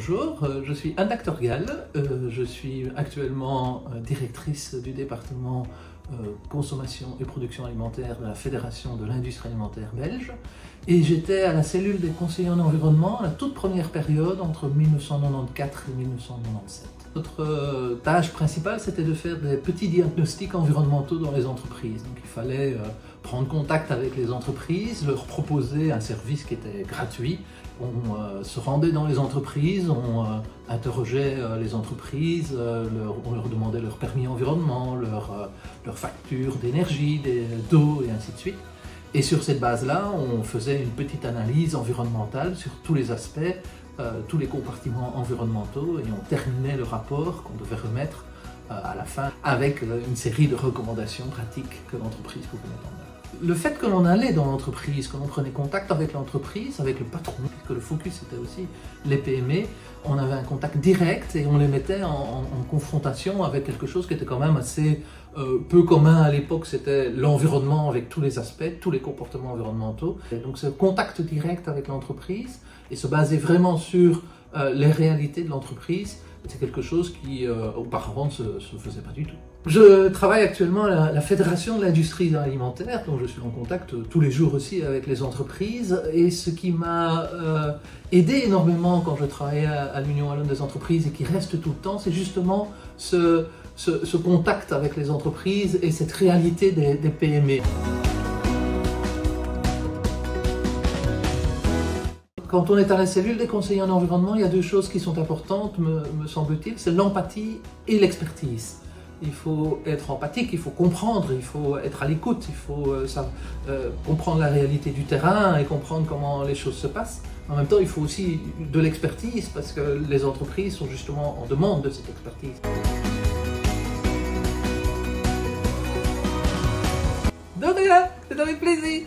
Bonjour, je suis Anna Torgal, je suis actuellement directrice du département consommation et production alimentaire de la Fédération de l'industrie alimentaire belge et j'étais à la cellule des conseillers en environnement à la toute première période entre 1994 et 1997. Notre tâche principale, c'était de faire des petits diagnostics environnementaux dans les entreprises. Donc il fallait prendre contact avec les entreprises, leur proposer un service qui était gratuit. On se rendait dans les entreprises, on interrogeait les entreprises, on leur demandait leur permis environnement, leur facture d'énergie, d'eau et ainsi de suite. Et sur cette base-là, on faisait une petite analyse environnementale sur tous les aspects, tous les compartiments environnementaux, et on terminait le rapport qu'on devait remettre à la fin avec une série de recommandations pratiques que l'entreprise pouvait mettre en œuvre. Le fait que l'on allait dans l'entreprise, que l'on prenait contact avec l'entreprise, avec le patron, que le focus était aussi les PME, on avait un contact direct et on les mettait en confrontation avec quelque chose qui était quand même assez peu commun à l'époque, c'était l'environnement avec tous les aspects, tous les comportements environnementaux. Et donc ce contact direct avec l'entreprise et se baser vraiment sur les réalités de l'entreprise, c'est quelque chose qui auparavant ne se faisait pas du tout. Je travaille actuellement à la Fédération de l'industrie alimentaire, donc je suis en contact tous les jours aussi avec les entreprises. Et ce qui m'a aidé énormément quand je travaillais à l'Union wallonne des entreprises et qui reste tout le temps, c'est justement ce contact avec les entreprises et cette réalité des PME. Quand on est à la cellule des conseillers en environnement, il y a deux choses qui sont importantes, me semble-t-il, c'est l'empathie et l'expertise. Il faut être empathique, il faut comprendre, il faut être à l'écoute, il faut comprendre la réalité du terrain et comprendre comment les choses se passent. En même temps, il faut aussi de l'expertise parce que les entreprises sont justement en demande de cette expertise. De rien, c'est avec plaisir.